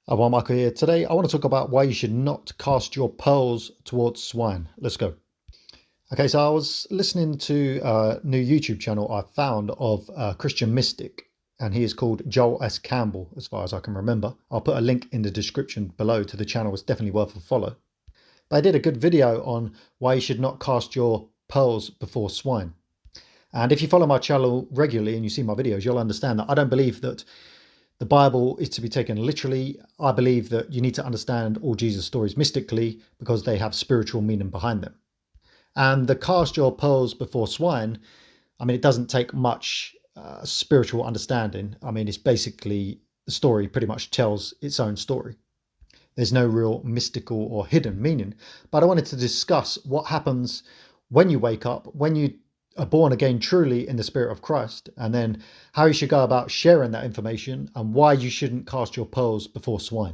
Hi, Michael here. Today, I want to talk about why you should not cast your pearls towards swine. Let's go. Okay, so I was listening to a new YouTube channel I found of a Christian mystic, and he is called Joel S. Campbell, as far as I can remember. I'll put a link in the description below to the channel. It's definitely worth a follow. But I did a good video on why you should not cast your pearls before swine. And if you follow my channel regularly and you see my videos, you'll understand that I don't believe that the Bible is to be taken literally. I believe that you need to understand all Jesus' stories mystically because they have spiritual meaning behind them. And the cast your pearls before swine, it doesn't take much spiritual understanding. It's basically the story pretty much tells its own story. There's no real mystical or hidden meaning. But I wanted to discuss what happens when you wake up, when you are born again truly in the Spirit of Christ, and then how you should go about sharing that information and why you shouldn't cast your pearls before swine.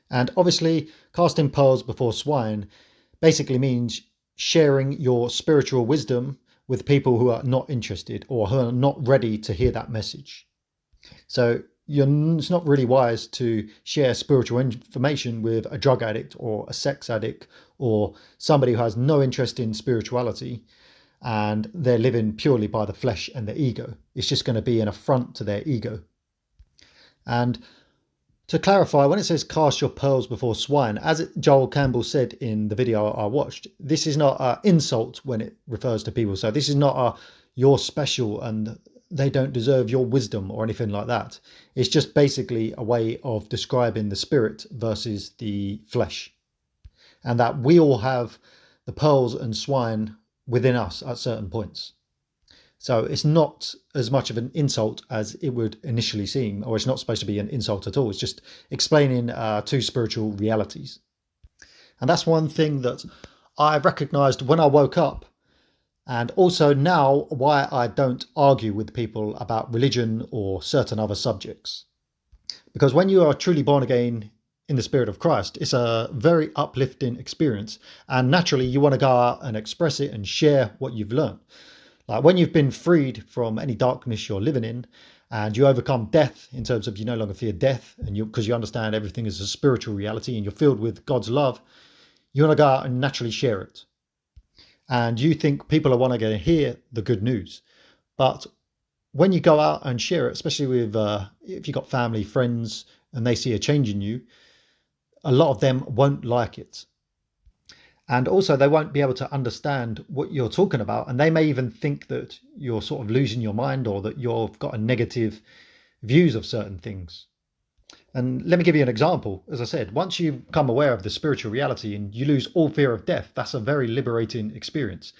And obviously, casting pearls before swine basically means sharing your spiritual wisdom with people who are not interested or who are not ready to hear that message. So it's not really wise to share spiritual information with a drug addict or a sex addict or somebody who has no interest in spirituality and they're living purely by the flesh and the ego. It's just going to be an affront to their ego. And to clarify, when it says cast your pearls before swine, as Joel Campbell said in the video I watched, this is not an insult when it refers to people. So this is not a you're special and they don't deserve your wisdom or anything like that. It's just basically a way of describing the spirit versus the flesh. And that we all have the pearls and swine within us at certain points. So it's not as much of an insult as it would initially seem, or it's not supposed to be an insult at all. It's just explaining two spiritual realities. And that's one thing that I recognized when I woke up, and also now why I don't argue with people about religion or certain other subjects. Because when you are truly born again in the Spirit of Christ, it's a very uplifting experience. And naturally, you want to go out and express it and share what you've learned. Like when you've been freed from any darkness you're living in and you overcome death in terms of you no longer fear death and because you understand everything is a spiritual reality and you're filled with God's love, you want to go out and naturally share it. And you think people are want to hear the good news. But when you go out and share it, especially with if you've got family, friends, and they see a change in you, a lot of them won't like it. And also they won't be able to understand what you're talking about. And they may even think that you're sort of losing your mind or that you've got a negative views of certain things. And let me give you an example. As I said, once you become aware of the spiritual reality and you lose all fear of death, that's a very liberating experience.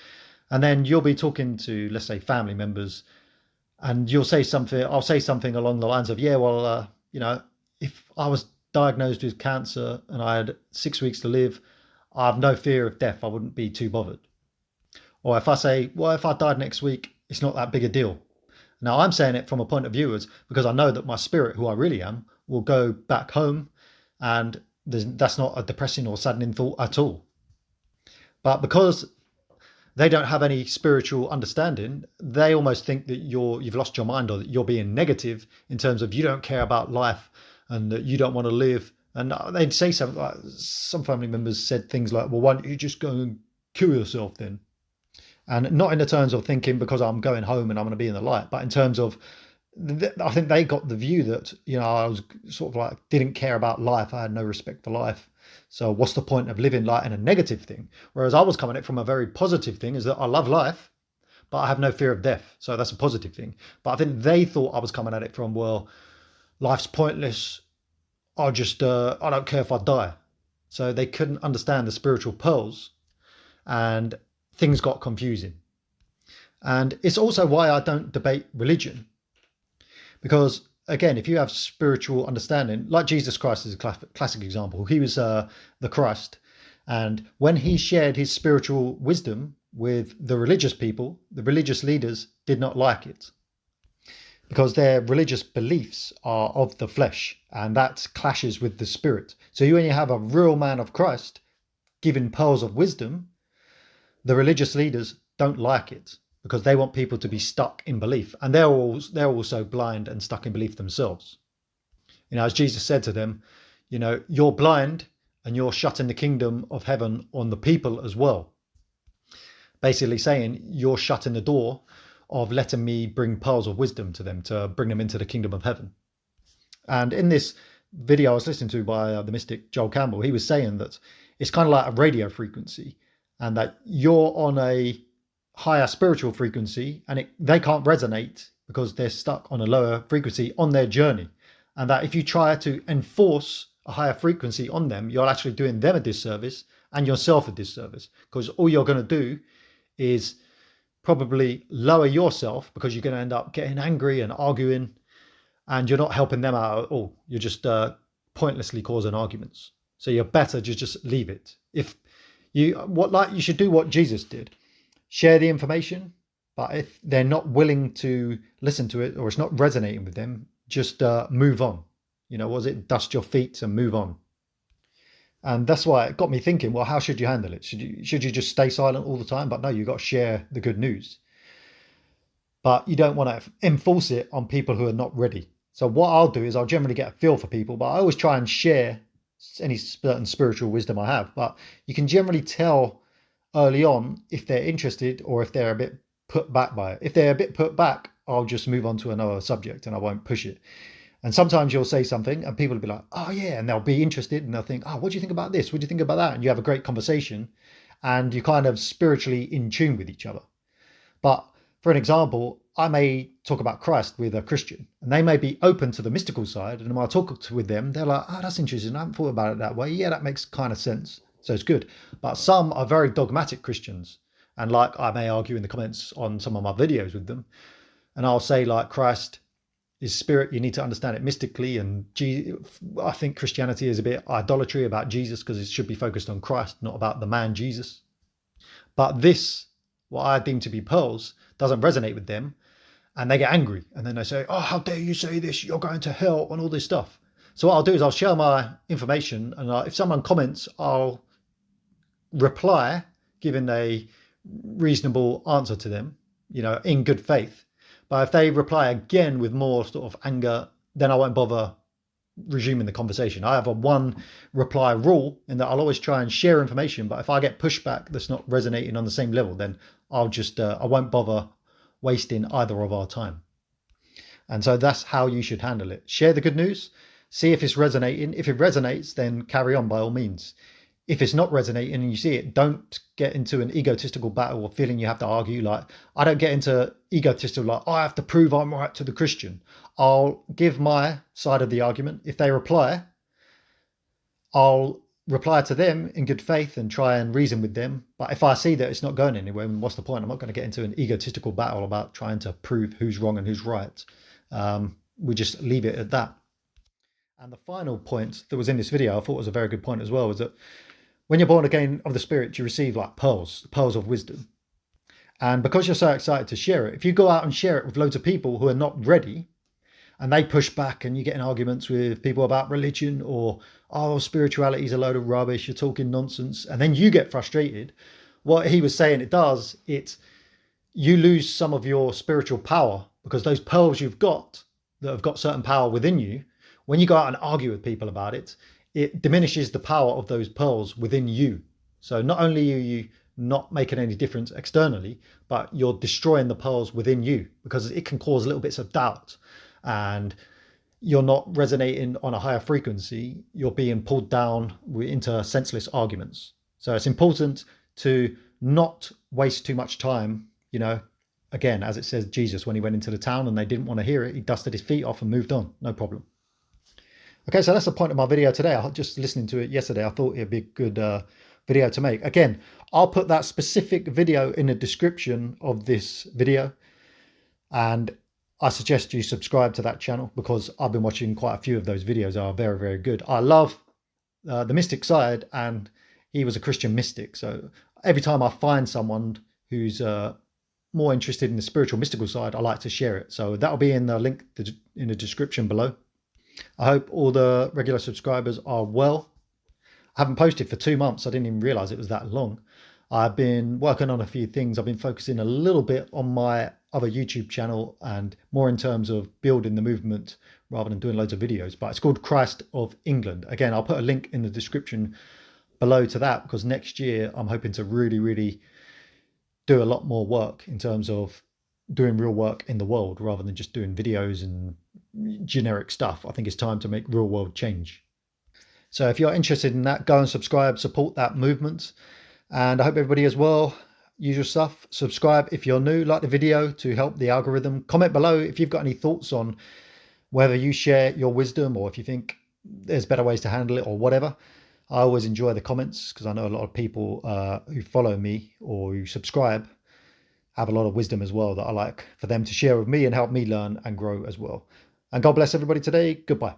And then you'll be talking to, let's say, family members, and I'll say something along the lines of, yeah, well, if I was diagnosed with cancer and I had 6 weeks to live, I have no fear of death. I wouldn't be too bothered. Or if I say, well, if I died next week, it's not that big a deal. Now I'm saying it from a point of view because I know that my spirit, who I really am, will go back home, and that's not a depressing or saddening thought at all. But because they don't have any spiritual understanding, they almost think that you've lost your mind or that you're being negative in terms of you don't care about life and that you don't want to live. And they'd say something like, some family members said things like, well, why don't you just go and kill yourself then? And not in the terms of thinking because I'm going home and I'm going to be in the light, but in terms of, I think they got the view that, I was sort of like, didn't care about life. I had no respect for life. So what's the point of living like in a negative thing? Whereas I was coming at it from a very positive thing, is that I love life, but I have no fear of death. So that's a positive thing. But I think they thought I was coming at it from, well, life's pointless. I don't care if I die. So they couldn't understand the spiritual pearls and things got confusing. And it's also why I don't debate religion. Because again, if you have spiritual understanding, like Jesus Christ is a classic example. He was the Christ. And when he shared his spiritual wisdom with the religious people, the religious leaders did not like it, because their religious beliefs are of the flesh, and that clashes with the spirit. So when you have a real man of Christ giving pearls of wisdom, the religious leaders don't like it because they want people to be stuck in belief, and they're also blind and stuck in belief themselves. As Jesus said to them, you're blind and you're shutting the kingdom of heaven on the people as well. Basically saying you're shutting the door of letting me bring pearls of wisdom to them, to bring them into the kingdom of heaven. And in this video I was listening to by the mystic Joel Campbell, he was saying that it's kind of like a radio frequency, and that you're on a higher spiritual frequency and they can't resonate because they're stuck on a lower frequency on their journey. And that if you try to enforce a higher frequency on them, you're actually doing them a disservice and yourself a disservice, because all you're going to do is probably lower yourself, because you're going to end up getting angry and arguing, and you're not helping them out at all. You're just pointlessly causing arguments. So you're better to just leave it. If you should do what Jesus did. Share the information, but if they're not willing to listen to it, or it's not resonating with them, just move on. Dust your feet and move on. And that's why it got me thinking, well, how should you handle it? Should you just stay silent all the time? But no, you've got to share the good news. But you don't want to enforce it on people who are not ready. So what I'll do is I'll generally get a feel for people, but I always try and share any certain spiritual wisdom I have. But you can generally tell early on if they're interested or if they're a bit put back by it. If they're a bit put back, I'll just move on to another subject and I won't push it. And sometimes you'll say something and people will be like, oh yeah, and they'll be interested and they'll think, oh, what do you think about this? What do you think about that? And you have a great conversation and you're kind of spiritually in tune with each other. But for an example, I may talk about Christ with a Christian and they may be open to the mystical side. And when I talk with them, they're like, oh, that's interesting. I haven't thought about it that way. Yeah, that makes kind of sense. So it's good. But some are very dogmatic Christians. And like I may argue in the comments on some of my videos with them. And I'll say like Christ is spirit. You need to understand it mystically. And I think Christianity is a bit idolatry about Jesus because it should be focused on Christ, not about the man Jesus. But this, what I deem to be pearls, doesn't resonate with them. And they get angry. And then they say, oh, how dare you say this? You're going to hell and all this stuff. So what I'll do is I'll share my information. And if someone comments, I'll reply, giving a reasonable answer to them, in good faith. But if they reply again with more sort of anger, then I won't bother resuming the conversation. I have a one reply rule in that I'll always try and share information. But if I get pushback that's not resonating on the same level, then I'll just, I won't bother wasting either of our time. And so that's how you should handle it. Share the good news, see if it's resonating. If it resonates, then carry on by all means. If it's not resonating and you see it, don't get into an egotistical battle or feeling you have to argue. Like, I don't get into egotistical, like, oh, I have to prove I'm right to the Christian. I'll give my side of the argument. If they reply, I'll reply to them in good faith and try and reason with them. But if I see that it's not going anywhere, what's the point? I'm not going to get into an egotistical battle about trying to prove who's wrong and who's right. We just leave it at that. And the final point that was in this video, I thought was a very good point as well, was that when you're born again of the Spirit, you receive like pearls of wisdom. And because you're so excited to share it, if you go out and share it with loads of people who are not ready, and they push back and you get in arguments with people about religion or, oh, spirituality is a load of rubbish, you're talking nonsense, and then you get frustrated, what he was saying it does, you lose some of your spiritual power, because those pearls you've got that have got certain power within you, when you go out and argue with people about it, it diminishes the power of those pearls within you. So not only are you not making any difference externally, but you're destroying the pearls within you, because it can cause little bits of doubt and you're not resonating on a higher frequency. You're being pulled down into senseless arguments. So it's important to not waste too much time. Again, as it says, Jesus, when he went into the town and they didn't want to hear it, he dusted his feet off and moved on. No problem. Okay, so that's the point of my video today. I was just listening to it yesterday. I thought it'd be a good video to make. Again, I'll put that specific video in the description of this video. And I suggest you subscribe to that channel, because I've been watching quite a few of those videos. They are very, very good. I love the mystic side, and he was a Christian mystic. So every time I find someone who's more interested in the spiritual mystical side, I like to share it. So that'll be in the link in the description below. I hope all the regular subscribers are well. I haven't posted for 2 months. I didn't even realize it was that long. I've been working on a few things. I've been focusing a little bit on my other YouTube channel and more in terms of building the movement rather than doing loads of videos. But it's called Christ of England. Again, I'll put a link in the description below to that, because next year I'm hoping to really do a lot more work in terms of doing real work in the world rather than just doing videos and generic stuff. I think it's time to make real world change. So if you're interested in that, go and subscribe, support that movement. And I hope everybody as well, usual stuff, subscribe if you're new, like the video to help the algorithm. Comment below if you've got any thoughts on whether you share your wisdom or if you think there's better ways to handle it or whatever. I always enjoy the comments because I know a lot of people who follow me or who subscribe have a lot of wisdom as well that I like for them to share with me and help me learn and grow as well. And God bless everybody today. Goodbye.